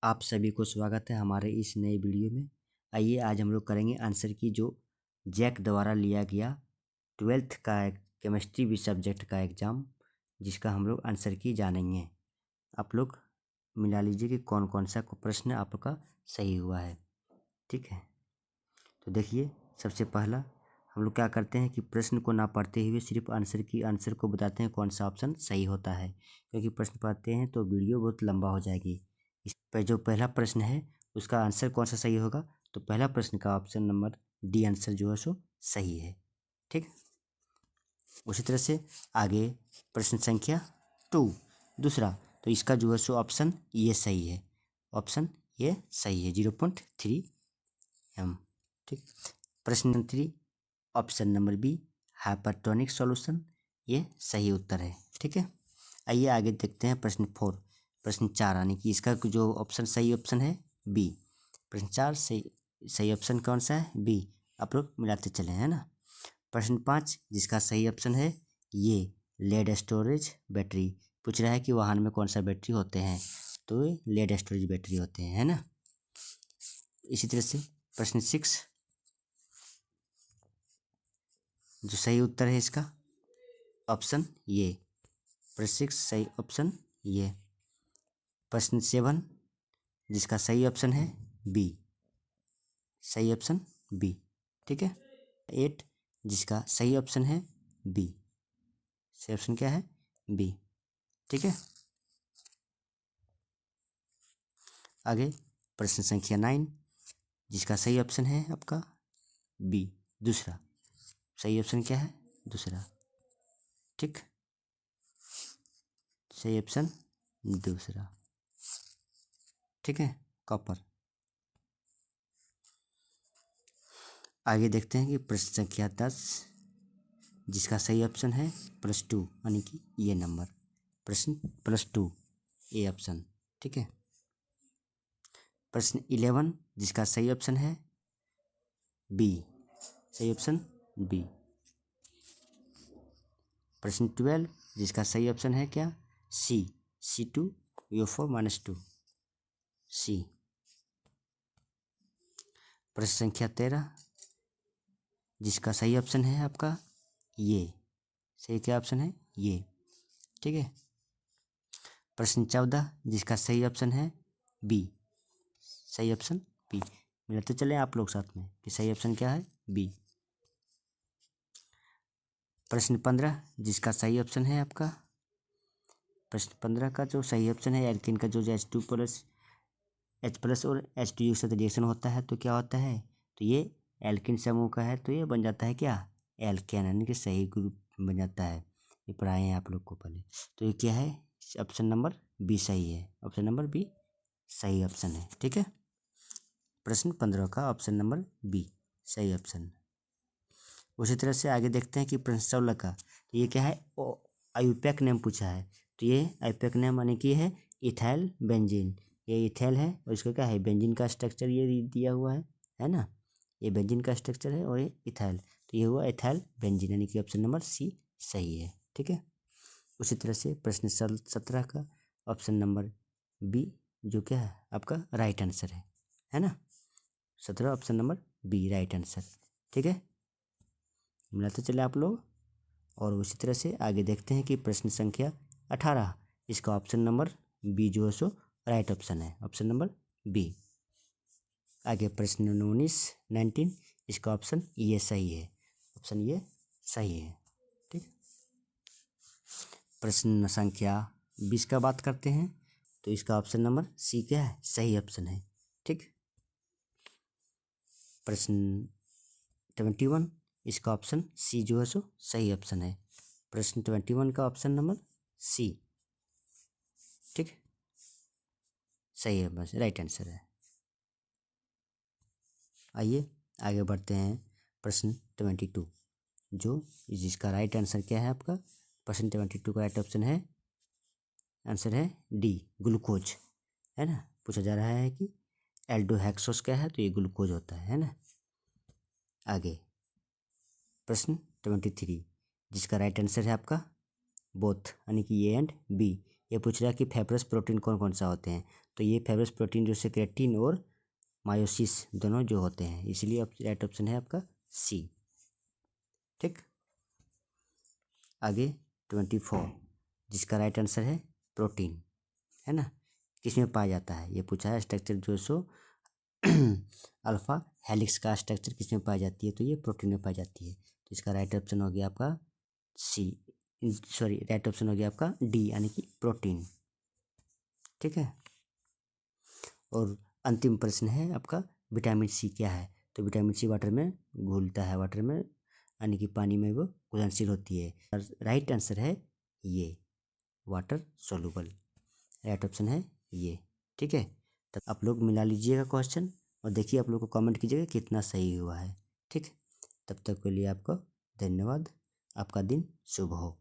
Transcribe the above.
आप सभी को स्वागत है हमारे इस नए वीडियो में। आइए आज हम लोग करेंगे आंसर की जो जैक द्वारा लिया गया 12th का एक केमिस्ट्री भी सब्जेक्ट का एग्ज़ाम, जिसका हम लोग आंसर की जानेंगे। आप लोग मिला लीजिए कि कौन कौन सा प्रश्न आपका सही हुआ है। ठीक है, तो देखिए सबसे पहला हम लोग क्या करते हैं कि प्रश्न को ना पढ़ते हुए सिर्फ आंसर को बताते हैं कौन सा ऑप्शन सही होता है, क्योंकि प्रश्न पढ़ते हैं तो वीडियो बहुत लंबा हो जाएगी। इस पर जो पहला प्रश्न है उसका आंसर कौन सा सही होगा, तो पहला प्रश्न का ऑप्शन नंबर डी आंसर जो है सो सही है। ठीक, उसी तरह से आगे प्रश्न संख्या 2 दूसरा, तो इसका जो है सो ऑप्शन ये सही है, ऑप्शन ये सही है 0.3 m। ठीक, प्रश्न number 3 option number B hypertonic solution, ये सही उत्तर है। ठीक है, आइए आगे देखते हैं प्रश्न 4 प्रश्न 4 यानी कि इसका जो ऑप्शन सही ऑप्शन है बी। प्रश्न 4 सही ऑप्शन कौन सा है, बी। आप लोग मिलाते चले हैं ना। प्रश्न 5 जिसका सही ऑप्शन है ये लेड स्टोरेज बैटरी, पूछ रहा है कि वाहन में कौन सा बैटरी होते हैं, तो ये लेड स्टोरेज बैटरी होते हैं, है ना। इसी तरह से प्रश्न 6 जो सही उत्तर है इसका ऑप्शन ये, प्रश्न 6 सही ऑप्शन ये। प्रश्न 7 जिसका सही ऑप्शन है बी, सही ऑप्शन बी। ठीक है, 8 जिसका सही ऑप्शन है बी, सही ऑप्शन क्या है बी। ठीक है, आगे प्रश्न संख्या 9 जिसका सही ऑप्शन है आपका बी दूसरा, सही ऑप्शन क्या है दूसरा। ठीक, सही ऑप्शन दूसरा। ठीक है, कॉपर। आगे देखते हैं कि प्रश्न संख्या 10 जिसका सही ऑप्शन है +2 यानी कि ये नंबर, प्रश्न +2 ए ऑप्शन। ठीक है, प्रश्न 11 जिसका सही ऑप्शन है बी, सही ऑप्शन बी। प्रश्न 12 जिसका सही ऑप्शन है क्या सी, C2O4-2 सी। प्रश्न संख्या 13 जिसका सही ऑप्शन है आपका ये, सही क्या ऑप्शन है ये। ठीक है, प्रश्न 14 जिसका सही ऑप्शन है बी, सही ऑप्शन बी। मिलाते चले आप लोग साथ में कि सही ऑप्शन क्या है बी। प्रश्न 15 जिसका सही ऑप्शन है आपका, प्रश्न 15 का जो सही ऑप्शन है एल्केन का जो H+ और H2 के साथ रिएक्शन होता है तो क्या होता है, तो ये एल्केन समूह का है तो ये बन जाता है क्या एल्केन, यानी कि सही ग्रुप बन जाता है। ये पढ़ाए हैं आप लोग को पहले, तो ये क्या है ऑप्शन नंबर बी सही है, ऑप्शन नंबर बी सही ऑप्शन है। ठीक है, प्रश्न 15 का ऑप्शन नंबर बी सही ऑप्शन। उसी तरह से आगे देखते हैं कि प्रश्न 16 का, तो ये क्या है आयुपैक नेम पूछा है, तो ये आयुपैक नेम यानी कि है इथाइल बेंजीन, ये इथाइल है और इसका क्या है बेंजीन का स्ट्रक्चर ये दिया हुआ है ना। ये बेंजीन का स्ट्रक्चर है और ये इथाइल, तो ये हुआ इथाइल बेंजीन यानी कि ऑप्शन नंबर सी सही है। ठीक है, उसी तरह से प्रश्न 17 का ऑप्शन नंबर बी जो क्या है आपका राइट आंसर है ना। 17 option number B right answer. ठीक है, मिलाते चले आप लोग। और उसी तरह से आगे देखते हैं कि प्रश्न संख्या 18 इसका ऑप्शन नंबर बी जो है सो राइट ऑप्शन है, ऑप्शन नंबर बी। आगे प्रश्न 19 इसका ऑप्शन ये सही है, ऑप्शन ये सही है। ठीक, प्रश्न संख्या 20 का बात करते हैं तो इसका ऑप्शन नंबर सी क्या है सही ऑप्शन है। ठीक, प्रश्न 21 इसका ऑप्शन सी जो है सो सही ऑप्शन है, प्रश्न 21 का ऑप्शन नंबर सी। ठीक, सही है, बस राइट आंसर है। आइए आगे बढ़ते हैं प्रश्न 22 जो जिसका राइट आंसर क्या है आपका, प्रश्न 22 का राइट ऑप्शन है आंसर है डी ग्लूकोज, है ना। पूछा जा रहा है कि एल्डोहेक्सोस क्या है, तो ये ग्लूकोज होता है ना। आगे प्रश्न 23 जिसका राइट आंसर है आपका बोथ यानी कि ए एंड बी। ये पूछ रहा है कि फेफरस प्रोटीन कौन कौन सा होते हैं, तो ये फाइब्रस प्रोटीन जो से केराटिन और मायोसिस दोनों जो होते हैं, इसलिए राइट ऑप्शन है आपका सी। ठीक, आगे 24 जिसका राइट आंसर है प्रोटीन, है ना। किसमें पाया जाता है, ये पूछा है। स्ट्रक्चर जो सो अल्फा हेलिक्स का स्ट्रक्चर किसमें पाई जाती है, तो ये प्रोटीन में पाई जाती है। तो इसका राइट ऑप्शन हो गया आपका सी, सॉरी राइट ऑप्शन हो गया आपका डी यानी कि प्रोटीन। ठीक है, और अंतिम प्रश्न है आपका विटामिन सी क्या है, तो विटामिन सी वाटर में घुलता है, वाटर में यानी कि पानी में वो घुलनशील होती है। और राइट आंसर है ये वाटर सोलुबल, राइट ऑप्शन है ये। ठीक है, तब आप लोग मिला लीजिएगा क्वेश्चन और देखिए आप लोग को कमेंट कीजिएगा कितना सही हुआ है। ठीक, तब तक के लिए आपको धन्यवाद, आपका दिन शुभ हो।